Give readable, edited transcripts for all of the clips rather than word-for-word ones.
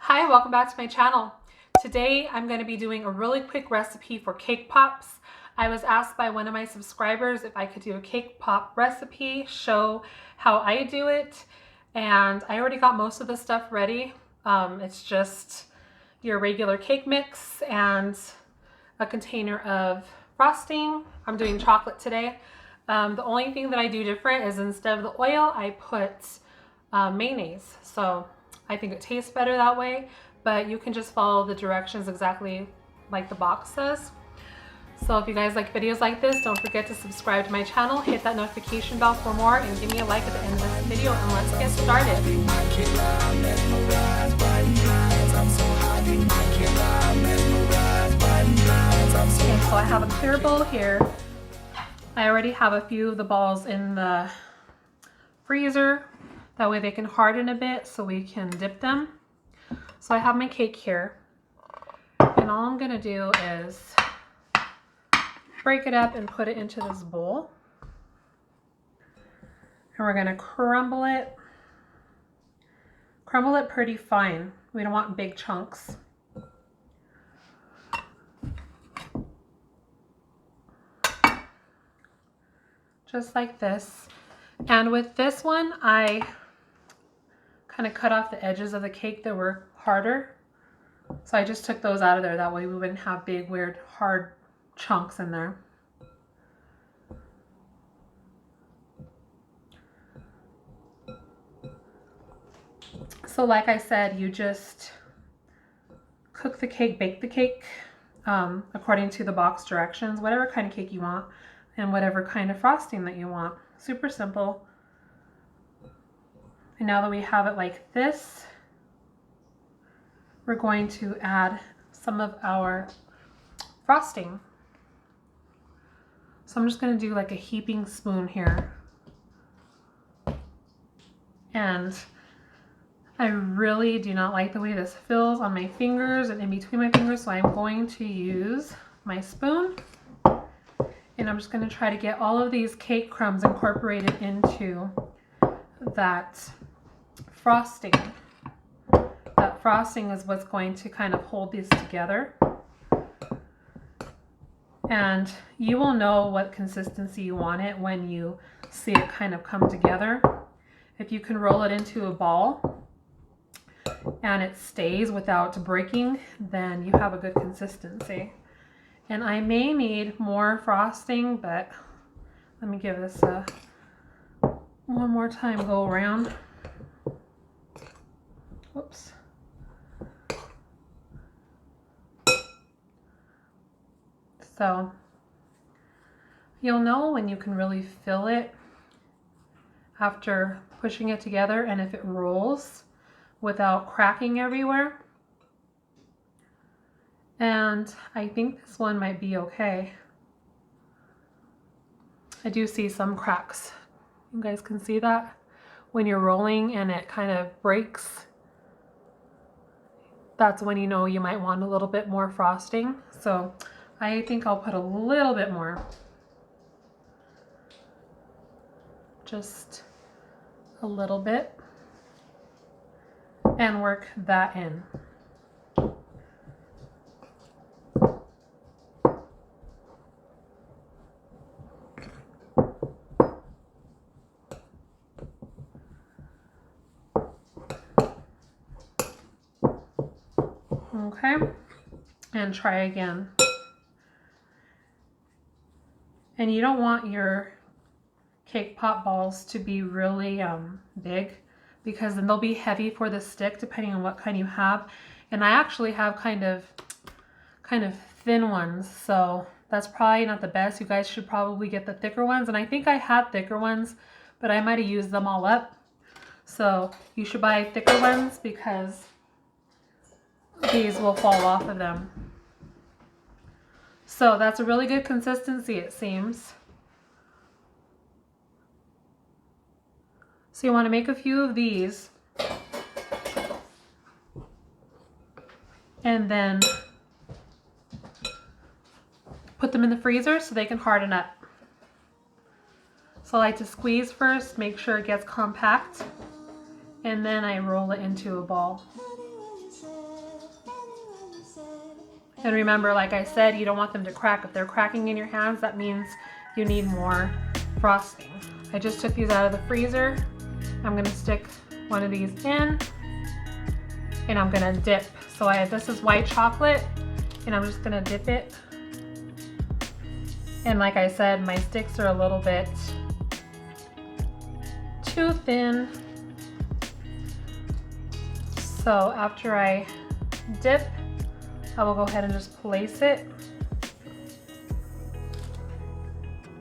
Hi, welcome back to my channel. Today I'm going to be doing a really quick recipe for cake pops. I was asked by one of my subscribers if I could do a cake pop recipe, show how I do it, and I already got most of the stuff ready. It's just your regular cake mix and a container of frosting. I'm doing chocolate today. The only thing that I do different is instead of the oil, I put mayonnaise. So I think it tastes better that way, but you can just follow the directions exactly like the box says. So if you guys like videos like this, don't forget to subscribe to my channel, hit that notification bell for more, and give me a like at the end of this video, and let's get started. Okay, so I have a clear bowl here. I already have a few of the balls in the freezer. That way they can harden a bit so we can dip them. So I have my cake here. And all I'm gonna do is break it up and put it into this bowl. And we're gonna crumble it. Crumble it pretty fine. We don't want big chunks. Just like this. And with this one, I kind of cut off the edges of the cake that were harder. So I just took those out of there. That way we wouldn't have big, weird, hard chunks in there. So like I said, you just cook the cake, bake the cake according to the box directions, whatever kind of cake you want and whatever kind of frosting that you want. Super simple. And now that we have it like this, we're going to add some of our frosting. So I'm just going to do like a heaping spoon here. And I really do not like the way this feels on my fingers and in between my fingers, so I'm going to use my spoon. And I'm just going to try to get all of these cake crumbs incorporated into that frosting. That frosting is what's going to kind of hold these together. And you will know what consistency you want it when you see it kind of come together. If you can roll it into a ball and it stays without breaking, then you have a good consistency. And I may need more frosting, but let me give this a one more time go around. Whoops. So you'll know when you can really fill it after pushing it together and if it rolls without cracking everywhere. And I think this one might be okay. I do see some cracks. You guys can see that when you're rolling and it kind of breaks. That's when you know you might want a little bit more frosting. So I think I'll put a little bit more. Just a little bit. And work that in. Okay, and try again. And you don't want your cake pop balls to be really big, because then they'll be heavy for the stick depending on what kind you have. And I actually have kind of thin ones, so that's probably not the best. You guys should probably get the thicker ones, and I think I had thicker ones, but I might have used them all up. So you should buy thicker ones because these will fall off of them. So that's a really good consistency, it seems. So you want to make a few of these and then put them in the freezer so they can harden up. So I like to squeeze first, make sure it gets compact, and then I roll it into a ball. And remember, like I said, you don't want them to crack. If they're cracking in your hands, that means you need more frosting. I just took these out of the freezer. I'm gonna stick one of these in and I'm gonna dip. So this is white chocolate and I'm just gonna dip it. And like I said, my sticks are a little bit too thin. So after I dip, I will go ahead and just place it.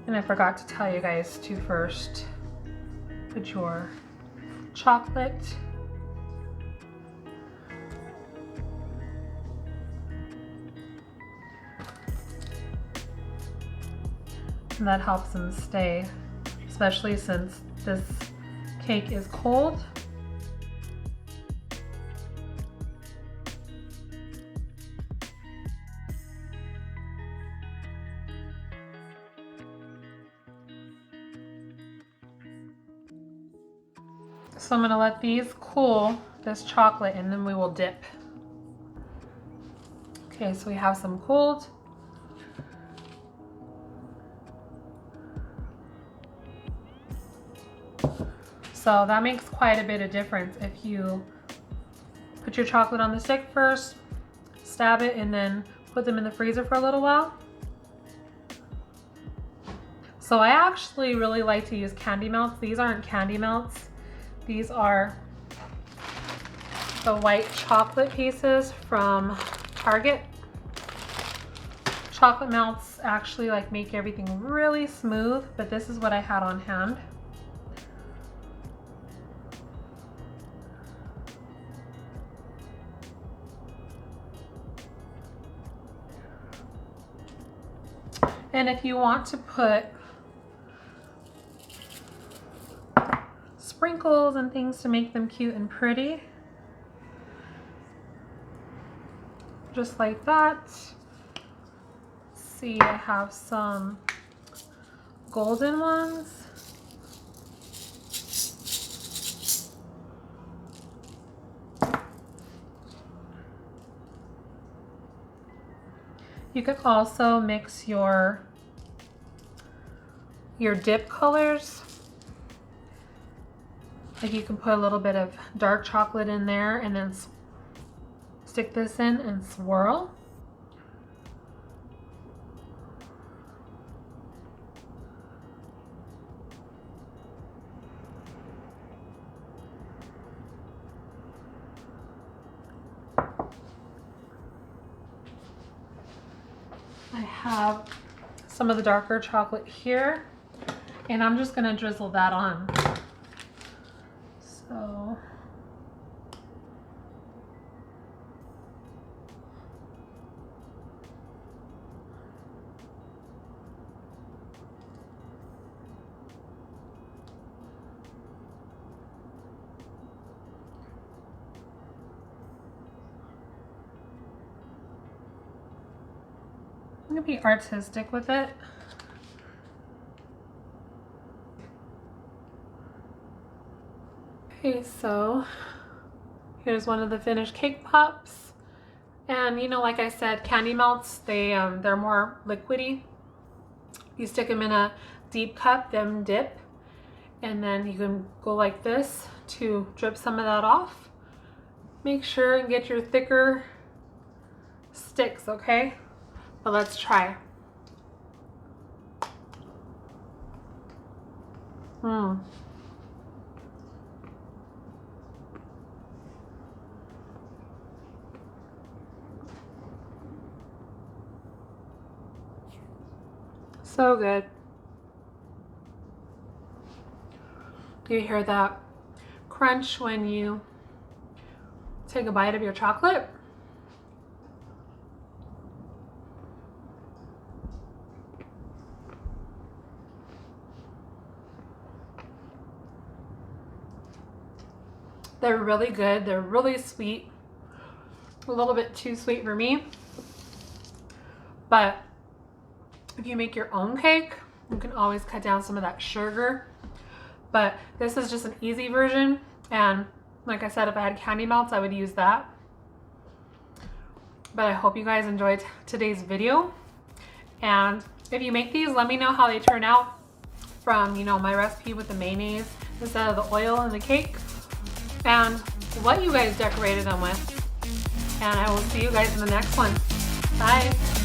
And I forgot to tell you guys to first put your chocolate and that helps them stay, especially since this cake is cold. So I'm going to let these cool, this chocolate, and then we will dip. Okay, so we have some cooled. So that makes quite a bit of difference if you put your chocolate on the stick first, stab it, and then put them in the freezer for a little while. So I actually really like to use candy melts. These aren't candy melts. These are the white chocolate pieces from Target. Chocolate melts actually like make everything really smooth, but this is what I had on hand. And if you want to put sprinkles and things to make them cute and pretty, just like that. Let's see, I have some golden ones. You could also mix your dip colors. Like you can put a little bit of dark chocolate in there and then stick this in and swirl. I have some of the darker chocolate here, and I'm just gonna drizzle that on. So I'm gonna be artistic with it. Okay, so here's one of the finished cake pops. And you know, like I said, candy melts, they're more liquidy. You stick them in a deep cup, then dip, and then you can go like this to drip some of that off. Make sure and get your thicker sticks, okay? But let's try. So good. Do you hear that crunch when you take a bite of your chocolate? They're really good. They're really sweet. A little bit too sweet for me. But if you make your own cake, you can always cut down some of that sugar. But this is just an easy version. And like I said, if I had candy melts, I would use that. But I hope you guys enjoyed today's video. And if you make these, let me know how they turn out from, you know, my recipe with the mayonnaise instead of the oil in the cake, and what you guys decorated them with. And I will see you guys in the next one. Bye.